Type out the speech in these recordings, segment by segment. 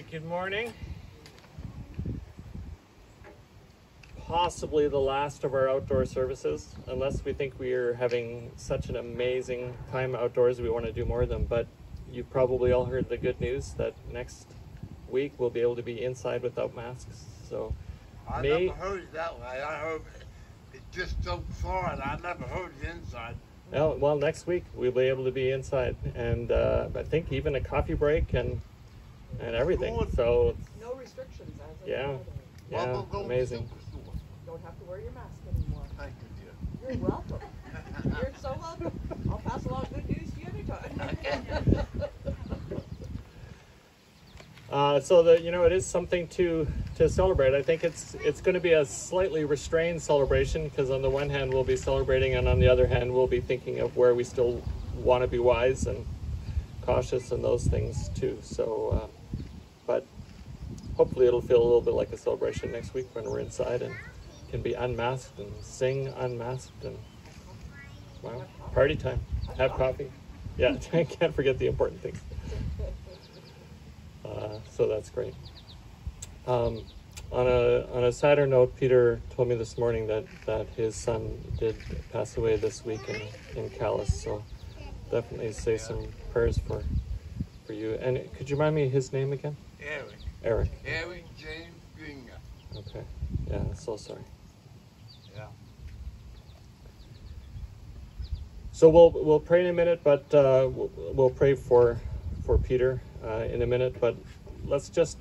right, good morning. Possibly the last of our outdoor services, unless we think we are having such an amazing time outdoors, we want to do more of them. But you've probably all heard the good news that next week we'll be able to be inside without masks. So I never heard it that way. I heard it just outside. I never heard it inside. Well, next week we'll be able to be inside, and I think even a coffee break and everything. Good. So No restrictions as of yeah, Friday. yeah, Well, we'll go amazing. to the store. Don't have to wear your mask anymore. Thank you, dear. You're welcome. You're so welcome. I'll pass along good news to you anytime. So that it is something to celebrate. I think it's going to be a slightly restrained celebration, because on the one hand we'll be celebrating, and on the other hand we'll be thinking of where we still want to be wise and cautious and those things too. So, but hopefully it'll feel a little bit like a celebration next week when we're inside and can be unmasked and sing unmasked and wow, party time, have coffee. Yeah, I can't forget the important things. So that's great. On a sadder note, Peter told me this morning that his son did pass away this week in Calais. So definitely say some prayers for you. And could you remind me his name again? Eric Eric. James Ginger. Okay. Yeah, so sorry. Yeah. So we'll pray in a minute, but we'll pray for Peter in a minute. But let's just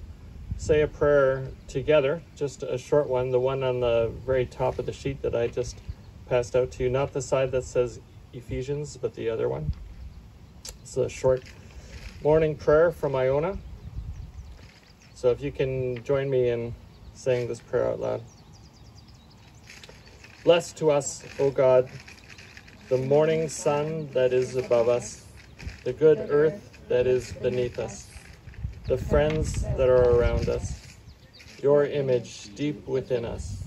say a prayer together, just a short one, the one on the very top of the sheet that I just passed out to you, not the side that says Ephesians, but the other one. It's a short morning prayer from Iona. So if you can join me in saying this prayer out loud. Bless to us, O God, the morning sun that is above us, the good earth that is beneath us, the friends that are around us, your image deep within us,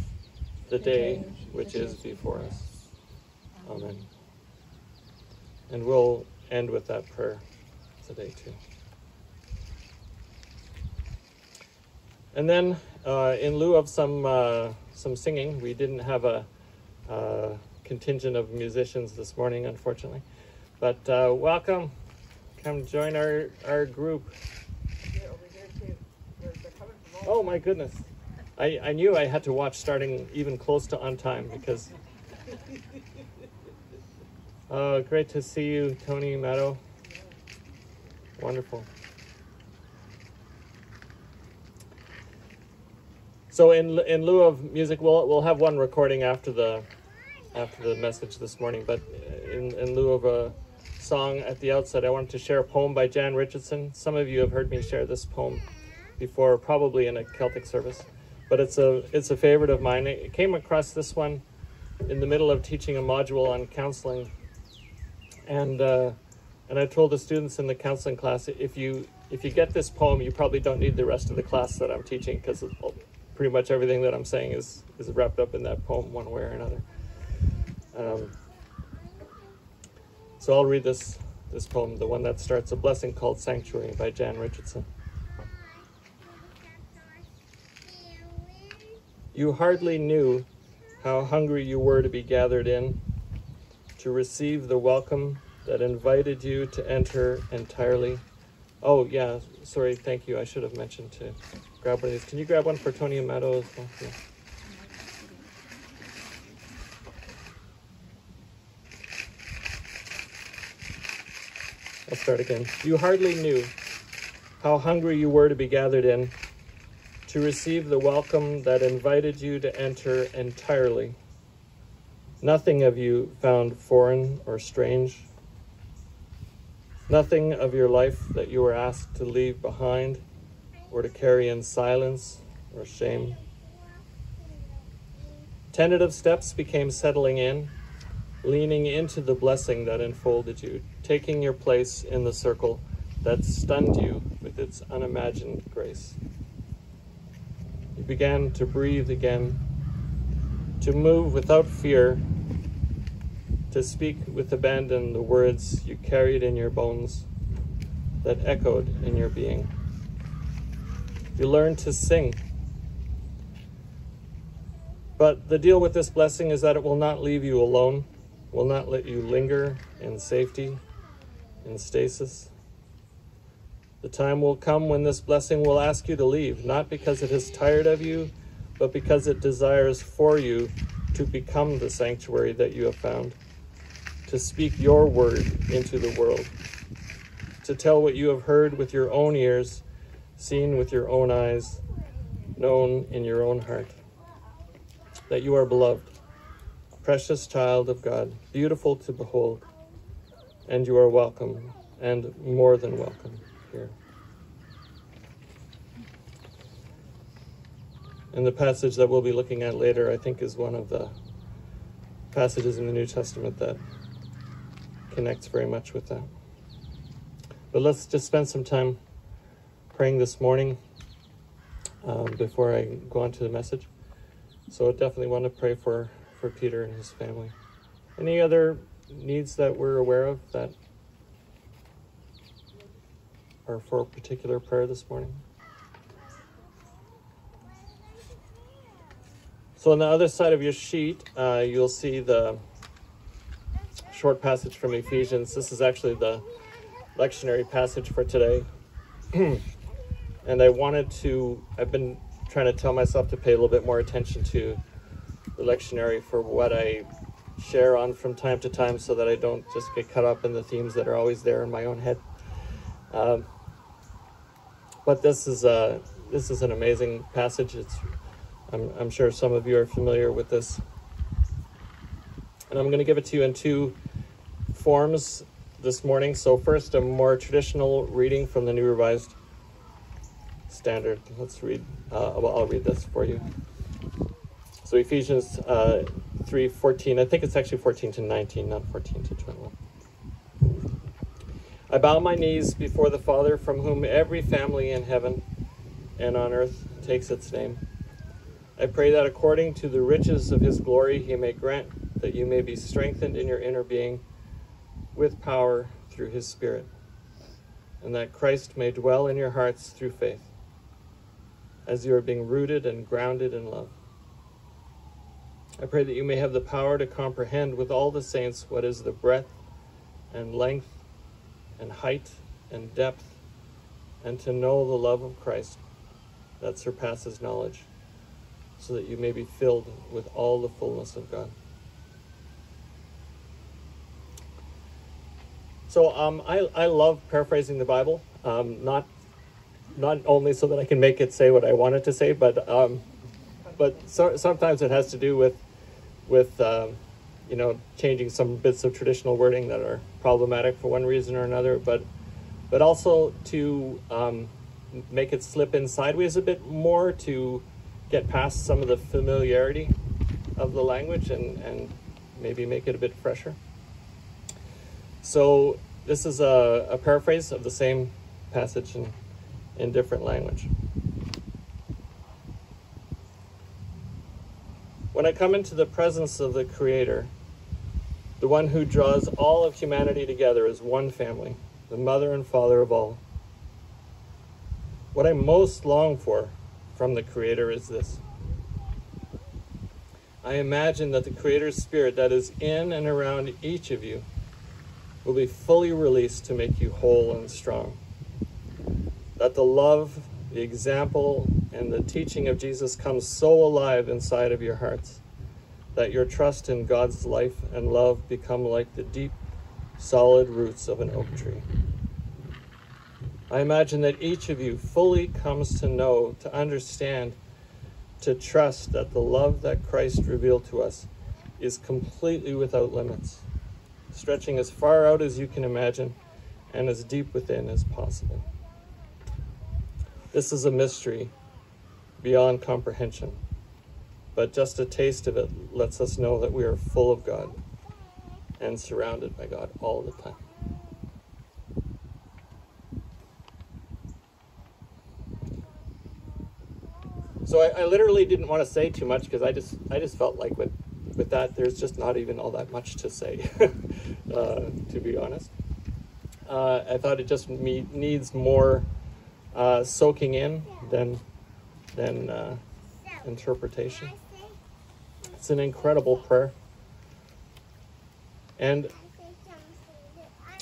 the day which is before us. Amen. And we'll end with that prayer today too. And then, in lieu of some singing, we didn't have a contingent of musicians this morning, unfortunately. But welcome. Come join our group. They're over here too. They're coming from Oh my goodness. I knew I had to watch starting even close to on time, because great to see you, Tony, Matto. Wonderful. So in lieu of music, we'll have one recording after the message this morning. But in lieu of a song at the outset, I wanted to share a poem by Jan Richardson. Some of you have heard me share this poem before, probably in a Celtic service, but it's a favorite of mine. I came across this one in the middle of teaching a module on counseling, and I told the students in the counseling class, if you get this poem, you probably don't need the rest of the class that I'm teaching, because pretty much everything that I'm saying is wrapped up in that poem one way or another. So I'll read this poem, the one that starts, "A Blessing Called Sanctuary" by Jan Richardson. You hardly knew how hungry you were to be gathered in, to receive the welcome that invited you to enter entirely. Oh yeah, sorry, thank you. I should have mentioned to grab one of these. Can you grab one for Tony and Matto as well? Yeah. I'll start again. You hardly knew how hungry you were to be gathered in, to receive the welcome that invited you to enter entirely. Nothing of you found foreign or strange. Nothing of your life that you were asked to leave behind or to carry in silence or shame. Tentative steps became settling in, leaning into the blessing that enfolded you, taking your place in the circle that stunned you with its unimagined grace. You began to breathe again, to move without fear, to speak with abandon the words you carried in your bones that echoed in your being. You learn to sing. But the deal with this blessing is that it will not leave you alone, will not let you linger in safety, in stasis. The time will come when this blessing will ask you to leave, not because it is tired of you, but because it desires for you to become the sanctuary that you have found, to speak your word into the world, to tell what you have heard with your own ears, seen with your own eyes, known in your own heart, that you are beloved, precious child of God, beautiful to behold, and you are welcome, and more than welcome here. And the passage that we'll be looking at later, I think, is one of the passages in the New Testament that connects very much with that. But let's just spend some time praying this morning before I go on to the message. So I definitely want to pray for Peter and his family. Any other needs that we're aware of that are for a particular prayer this morning? So on the other side of your sheet, you'll see the short passage from Ephesians. This is actually the lectionary passage for today. And I've been trying to tell myself to pay a little bit more attention to the lectionary for what I share on from time to time, so that I don't just get caught up in the themes that are always there in my own head. But this is an amazing passage. I'm sure some of you are familiar with this. And I'm going to give it to you in two forms this morning. So first, a more traditional reading from the New Revised Standard. Let's read. I'll read this for you. So Ephesians 3:14. I think it's actually 14 to 19, not 14 to 21. I bow my knees before the Father, from whom every family in heaven and on earth takes its name. I pray that according to the riches of his glory, he may grant that you may be strengthened in your inner being with power through his Spirit, and that Christ may dwell in your hearts through faith, as you are being rooted and grounded in love. I pray that you may have the power to comprehend with all the saints what is the breadth and length and height and depth, and to know the love of Christ that surpasses knowledge, so that you may be filled with all the fullness of God. So I love paraphrasing the Bible, not only so that I can make it say what I want it to say, but sometimes it has to do with changing some bits of traditional wording that are problematic for one reason or another, but also to make it slip in sideways a bit more, to get past some of the familiarity of the language and maybe make it a bit fresher. So this is a paraphrase of the same passage in different language. When I come into the presence of the Creator, the one who draws all of humanity together as one family, the mother and father of all, what I most long for from the Creator is this. I imagine that the Creator's Spirit that is in and around each of you will be fully released to make you whole and strong. That the love, the example, and the teaching of Jesus comes so alive inside of your hearts that your trust in God's life and love become like the deep, solid roots of an oak tree. I imagine that each of you fully comes to know, to understand, to trust that the love that Christ revealed to us is completely without limits, stretching as far out as you can imagine and as deep within as possible. This is a mystery beyond comprehension, but just a taste of it lets us know that we are full of God and surrounded by God all the time. So I literally didn't want to say too much, because I just felt like with that there's just not even all that much to say, to be honest. I thought it just needs more soaking in than interpretation. It's an incredible prayer. And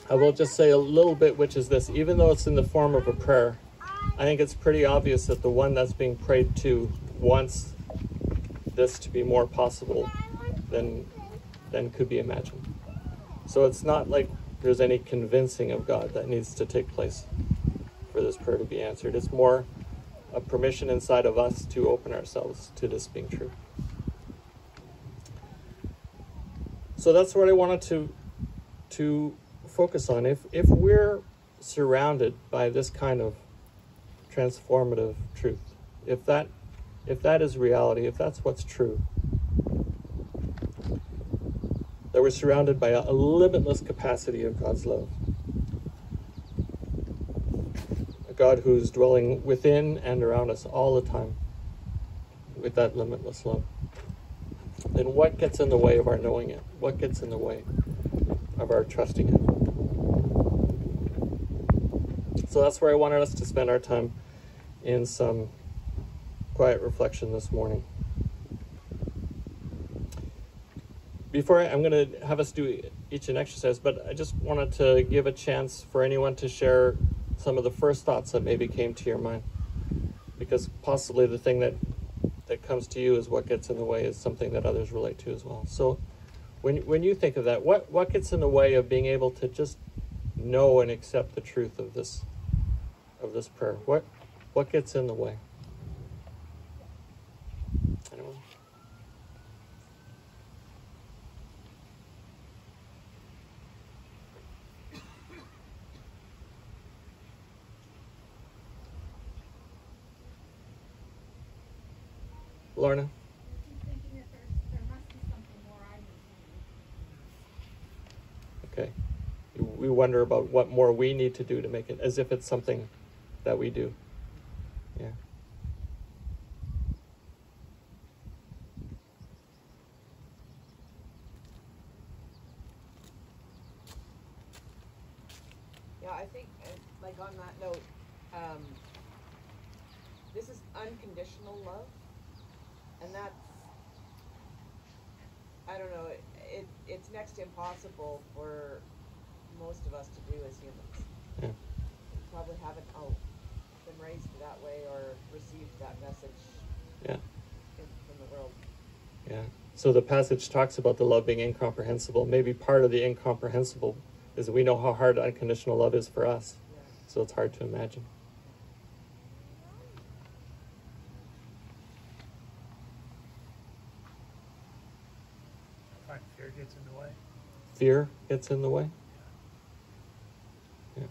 I will just say a little bit, which is this: even though it's in the form of a prayer, I think it's pretty obvious that the one that's being prayed to wants this to be more possible than could be imagined. So it's not like there's any convincing of God that needs to take place for this prayer to be answered. It's more a permission inside of us to open ourselves to this being true. So that's what I wanted to focus on. If we're surrounded by this kind of transformative truth, if that is reality, if that's what's true, that we're surrounded by a limitless capacity of God's love, a God who's dwelling within and around us all the time with that limitless love, then what gets in the way of our knowing it? What gets in the way of our trusting it? So that's where I wanted us to spend our time in some quiet reflection this morning. Before I'm going to have us do each an exercise, but I just wanted to give a chance for anyone to share some of the first thoughts that maybe came to your mind, because possibly the thing that comes to you is what gets in the way is something that others relate to as well. So when you think of that, what gets in the way of being able to just know and accept the truth of this prayer? What gets in the way? Anyone? Lorna? Thinking that there must be something more I need to do. Okay. We wonder about what more we need to do to make it, as if it's something that we do. Yeah. Yeah, I think, like on that note, this is unconditional love, and that's, I don't know, it's next to impossible for most of us to do as humans. Yeah. We probably haven't been raised that way or received that message Yeah. from the world. Yeah. So the passage talks about the love being incomprehensible. Maybe part of the incomprehensible is that we know how hard unconditional love is for us. Yeah. So it's hard to imagine. I find fear gets in the way. Fear gets in the way. Yeah.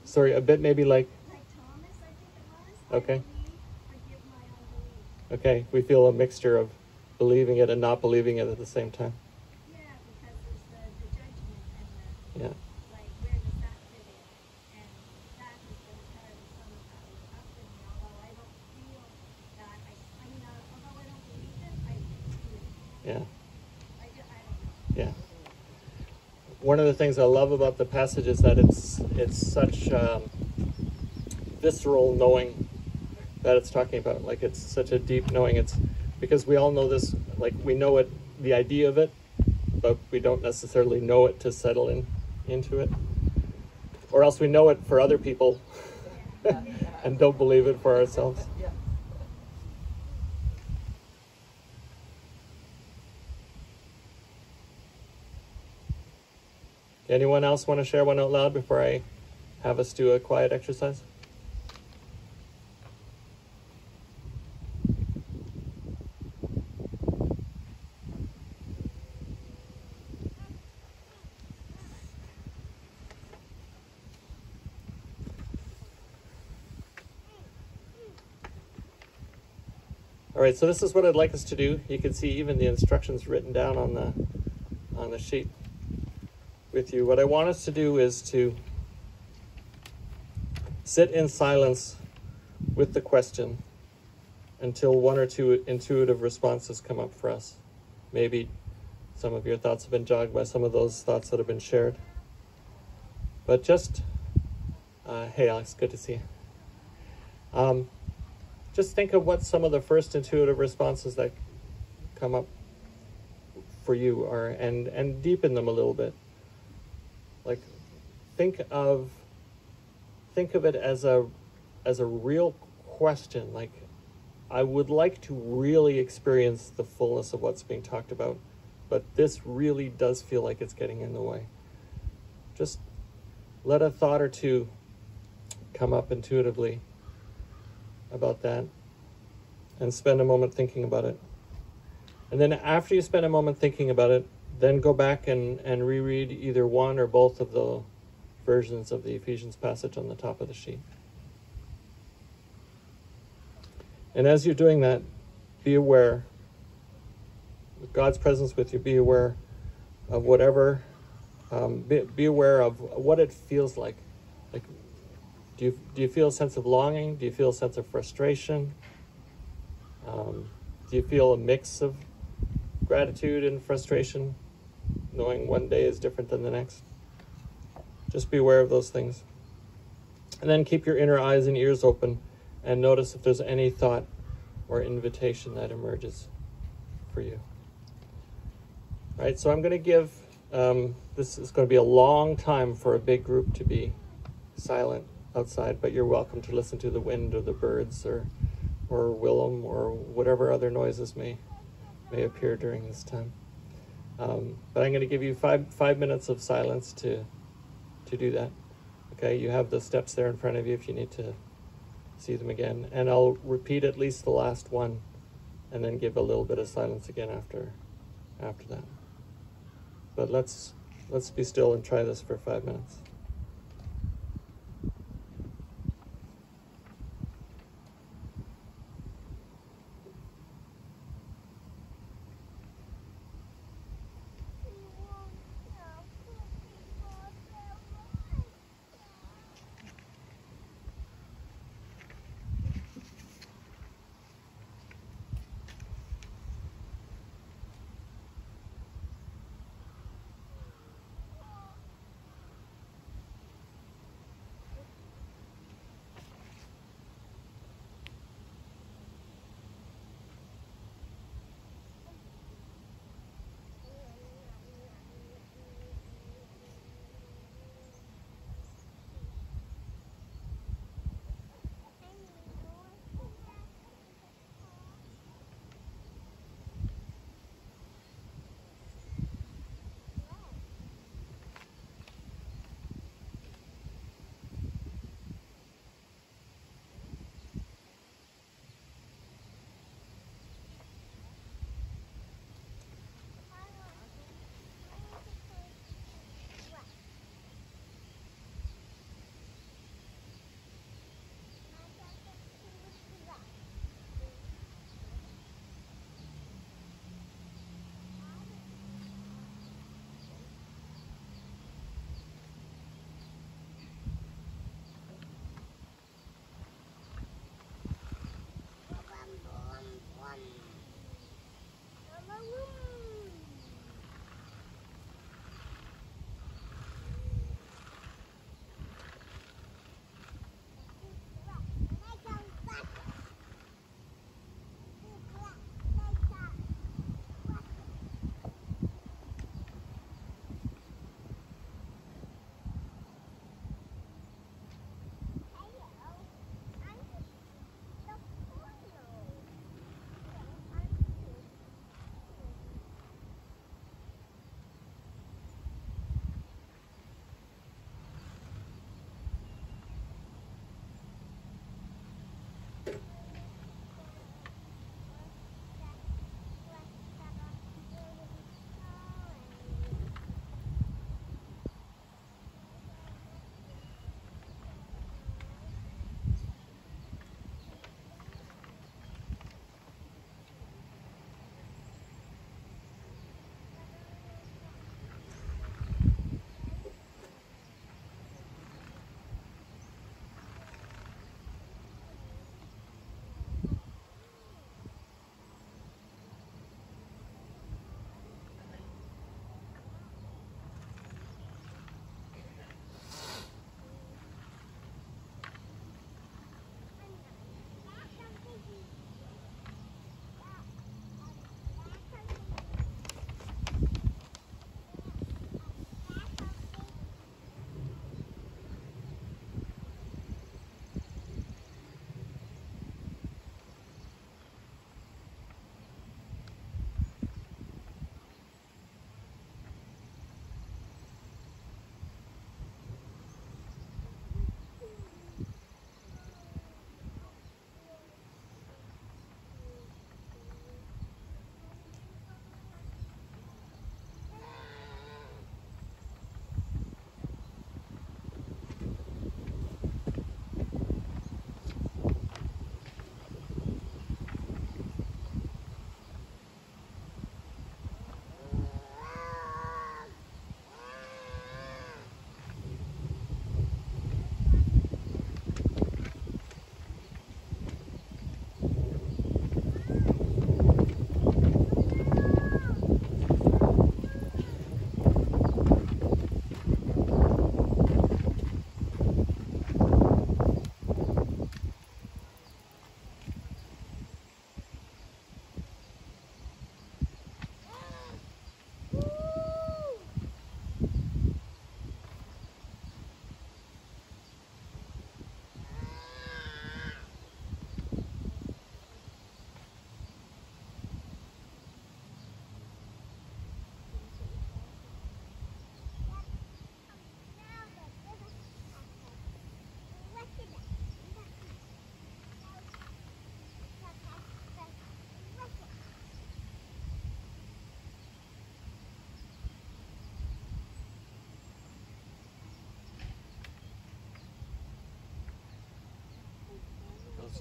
Sorry, a bit maybe like, Like Thomas, I think it was. Okay. I believe, forgive my unbelief. okay, we feel a mixture of believing it and not believing it at the same time. Yeah, because there's the judgment and Yeah. like, where does that fit in? And that has been part of some of that was up in me, although I don't feel that, although I don't believe it, I feel it. Yeah. I don't know. Yeah. One of the things I love about the passage is that it's such visceral knowing that it's talking about. Like, it's such a deep knowing. It's because we all know this, like, we know it, the idea of it, but we don't necessarily know it to settle into it. Or else we know it for other people and don't believe it for ourselves. Yeah. Anyone else want to share one out loud before I have us do a quiet exercise? All right, so this is what I'd like us to do. You can see even the instructions written down on the sheet with you. What I want us to do is to sit in silence with the question until one or two intuitive responses come up for us. Maybe some of your thoughts have been jogged by some of those thoughts that have been shared. But just, hey Alex, good to see you. Just think of what some of the first intuitive responses that come up for you are, and deepen them a little bit. Like, think of it as a real question. Like, I would like to really experience the fullness of what's being talked about, but this really does feel like it's getting in the way. Just let a thought or two come up intuitively about that, and spend a moment thinking about it. And then after you spend a moment thinking about it, then go back and reread either one or both of the versions of the Ephesians passage on the top of the sheet. And as you're doing that, be aware, with God's presence with you, be aware of whatever, be aware of what it feels like. Like, do you feel a sense of longing? Do you feel a sense of frustration? Do you feel a mix of gratitude and frustration, knowing one day is different than the next? Just be aware of those things. And then keep your inner eyes and ears open and notice if there's any thought or invitation that emerges for you. All right, so I'm going to give, this is going to be a long time for a big group to be silent outside, but you're welcome to listen to the wind or the birds or Willem or whatever other noises may appear during this time. But I'm going to give you five minutes of silence to do that. Okay, you have the steps there in front of you if you need to see them again. And I'll repeat at least the last one and then give a little bit of silence again after that. But let's be still and try this for 5 minutes.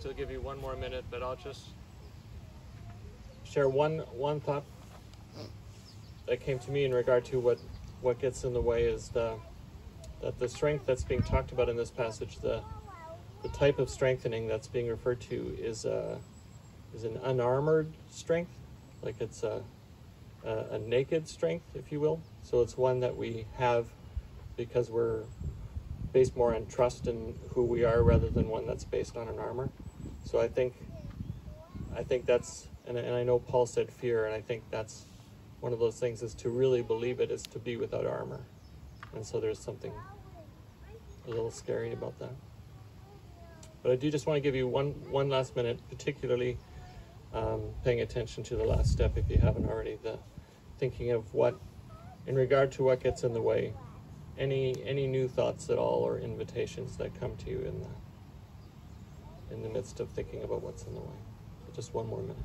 still give you one more minute, but I'll just share one thought that came to me in regard to what gets in the way is that the strength that's being talked about in this passage, the type of strengthening that's being referred to is an unarmored strength, like it's a naked strength, if you will. So it's one that we have because we're based more on trust in who we are rather than one that's based on an armor. So I think that's, and I know Paul said fear, and I think that's one of those things, is to really believe it is to be without armor. And so there's something a little scary about that. But I do just want to give you one last minute, particularly paying attention to the last step if you haven't already, the thinking of what, in regard to what gets in the way, any new thoughts at all or invitations that come to you in the midst of thinking about what's in the way. So just one more minute.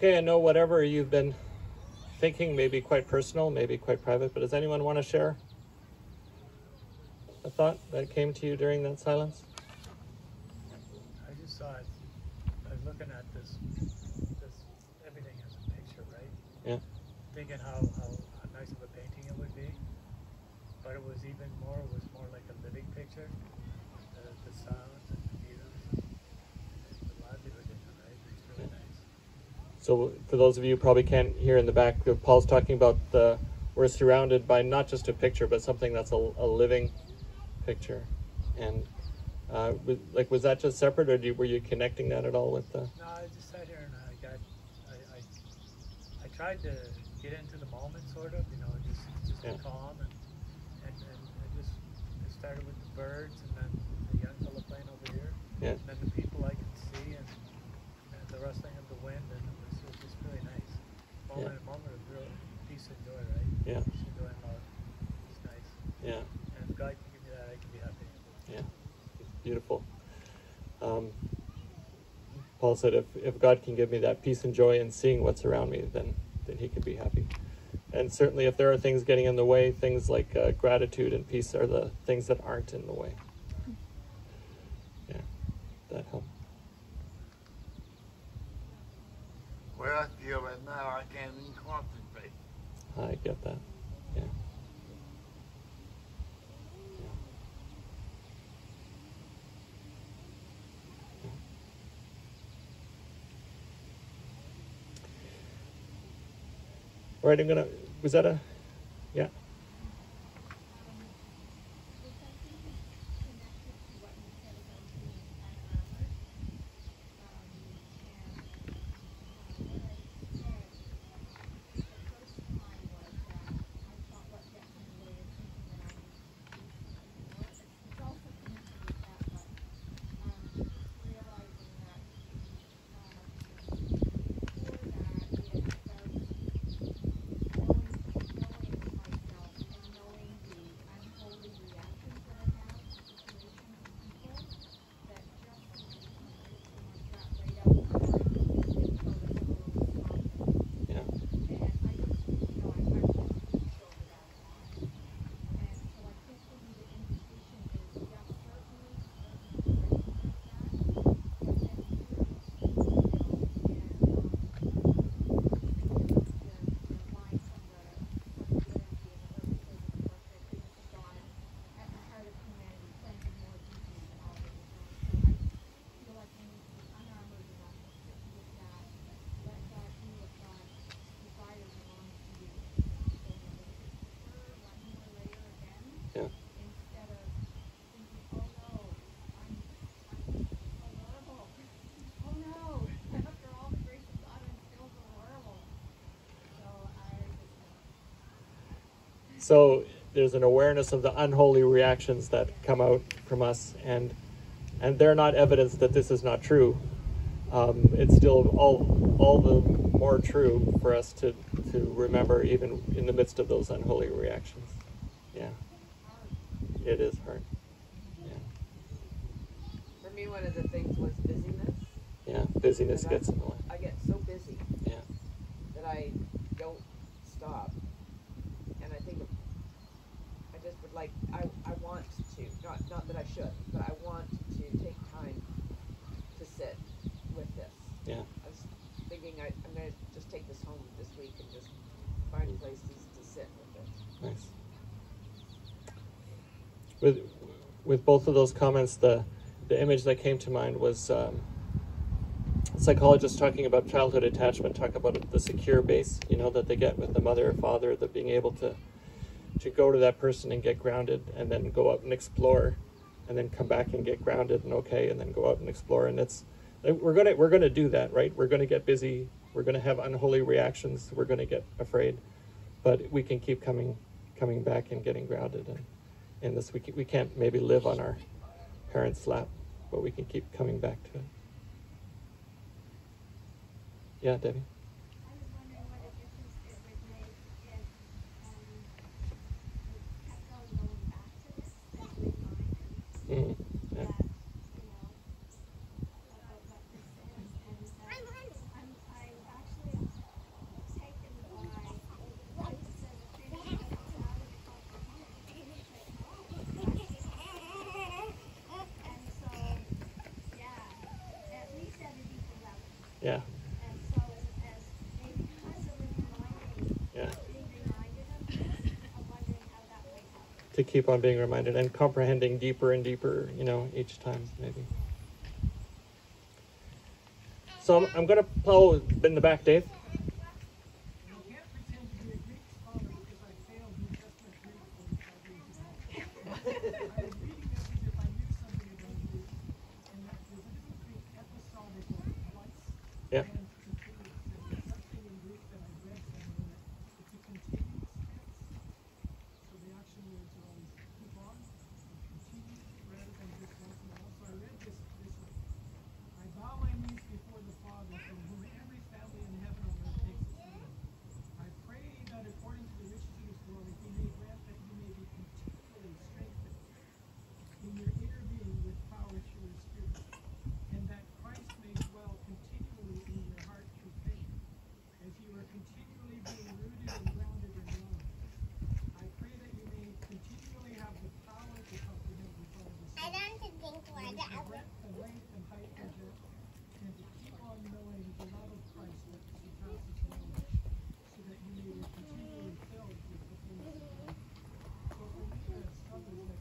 Okay, I know whatever you've been thinking may be quite personal, maybe quite private, but does anyone want to share a thought that came to you during that silence? I just saw it. I was looking at this everything as a picture, right? Yeah. Thinking how nice of a painting it would be. But it was more like a living picture. The sounds and the views and the livelihood in it, right? It's really nice. So for those of you who probably can't hear in the back, Paul's talking about we're surrounded by not just a picture, but something that's a living picture. And was that just separate, or were you connecting that at all with the? No, I just sat here and I tried to get into the moment, sort of, just Yeah. be calm and just it started with the birds and then the young fella playing over here, Yeah. and then the people I could see and the rustling of the wind, and it was just really nice. Moment of real peace and joy, right? Yeah. Peace and joy and love. It's nice. Yeah. And if God can give me that, I can be happy. Yeah. Beautiful. Paul said, if God can give me that peace and joy in seeing what's around me, then he could be happy. And certainly if there are things getting in the way, things like gratitude and peace are the things that aren't in the way. Yeah, that helps. Where I feel right now, I can't even concentrate. I get that. Yeah. All right, was that yeah? So there's an awareness of the unholy reactions that come out from us, and they're not evidence that this is not true. It's still all the more true for us to remember, even in the midst of those unholy reactions. Yeah, it is hard. Yeah, For me, one of the things was busyness. yeah, busyness That gets in the way. I get so busy Yeah, that I don't stop. And I think I just would like, I want to, not that I should, but I want to take time to sit with this. yeah, I was thinking I'm going to just take this home this week and just find places to sit with it. nice. With both of those comments, the image that came to mind was psychologists talking about childhood attachment, talk about the secure base, that they get with the mother or father, the being able to go to that person and get grounded, and then go out and explore, and then come back and get grounded and okay, and then go out and explore. And we're gonna do that, right? We're gonna get busy. We're gonna have unholy reactions. We're gonna get afraid, but we can keep coming back and getting grounded. And in this, we can't maybe live on our parents' lap, but we can keep coming back to it. Yeah, Debbie. I was wondering what a difference it would make if we kept on going back to this as a reminder Yeah. that, about what this is. And I'm actually taken by what it says, Ephesians, it's out of the comprehension. And so, yeah, at least at a deeper level. Yeah. And so as maybe because of it reminding, Yeah. being reminded of this, I'm wondering how that might help. To keep on being reminded and comprehending deeper and deeper, each time, maybe. So I'm going to pull in the back, Dave. I can't pretend to be a Greek scholar because I failed New Testament Greek 45 years ago. I was reading this as if I knew something about Greek, and that is, isn't Greek episodical twice Yeah. and continuous? There's something in Greek that I read somewhere that it's a continuous tense, so the action words are always keep on, continue, rather than just once in a while. So I read this way. I bow my knees before the Father, from whom every family in heaven and earth takes its name. I pray that according to the riches of his glory, he may grant that you may be continually strengthened in your inner being with power through his Spirit, and that Christ may dwell continually in your heart through faith, as you are continually being rooted and grounded in love. I pray that you may continually have the power to comprehend with all the saints, the breadth and length and height and depth, and to keep on knowing the love of Christ that surpasses knowledge, so that you may be continually filled with the fullness of God. So for me, as others,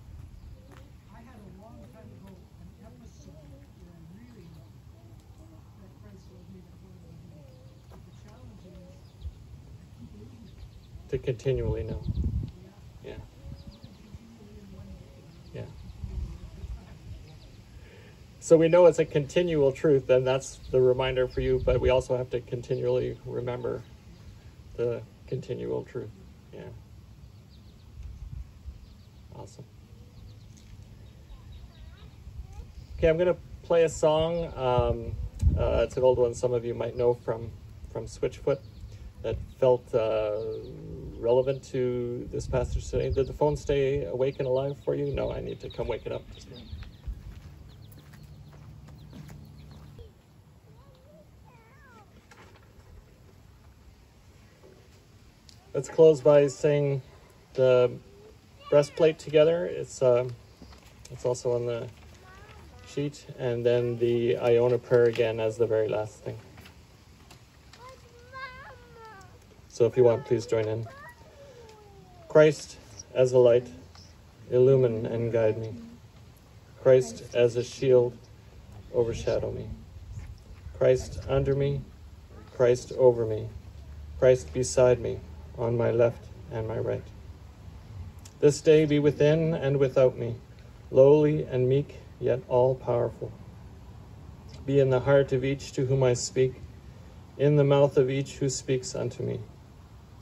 like, I had a long time ago an episode where I really know that Christ loved me, that God loved me. But the challenge is, I keep losing it. To continually know. Yeah. Yeah. Continually in one day, Yeah. continually every time. So we know it's a continual truth, and that's the reminder for you, but we also have to continually remember the continual truth. Yeah. Awesome. Okay, I'm going to play a song. It's an old one some of you might know from Switchfoot that felt relevant to this passage today. Did the phone stay awake and alive for you? No, I need to come wake it up. Just a minute. Let's close by saying the breastplate together. It's also on the sheet, and then the Iona prayer again as the very last thing. So if you want, please join in. Christ as a light, illumine and guide me. Christ as a shield, overshadow me. Christ under me, Christ over me, Christ beside me, on my left and my right. This day be within and without me, lowly and meek, yet all-powerful. Be in the heart of each to whom I speak, in the mouth of each who speaks unto me.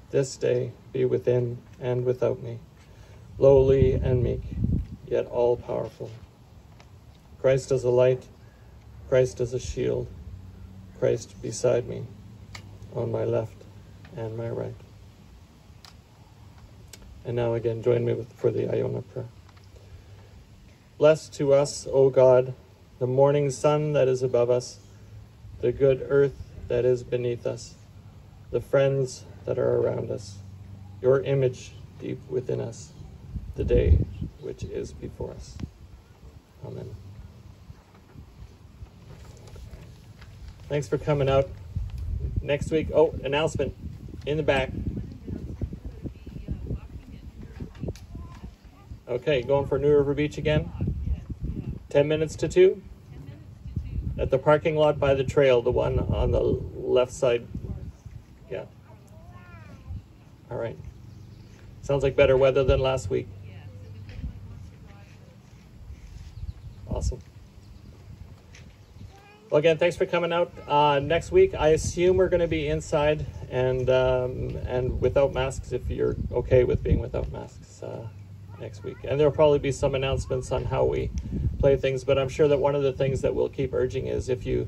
this day be within and without me, lowly and meek, yet all-powerful. Christ as a light, Christ as a shield, Christ beside me, on my left and my right. And now again, join me for the Iona prayer. Bless to us, O God, the morning sun that is above us, the good earth that is beneath us, the friends that are around us, your image deep within us, the day which is before us. Amen. Thanks for coming out. Next week, announcement in the back. Okay, going for New River Beach again? 10 minutes to 2? At the parking lot by the trail, the one on the left side. Yeah. All right. Sounds like better weather than last week. Awesome. Well, again, thanks for coming out. Next week, I assume we're going to be inside and without masks, if you're okay with being without masks next week. And there'll probably be some announcements on how we play things, but I'm sure that one of the things that we'll keep urging is if you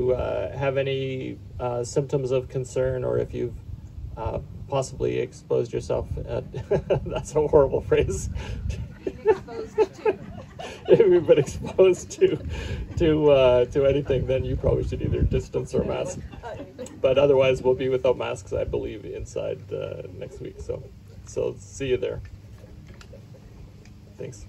have any symptoms of concern, or if you've possibly exposed yourself, that's a horrible phrase. If you've been exposed to anything, then you probably should either distance or mask. But otherwise, we'll be without masks, I believe, inside next week. So see you there. Thanks.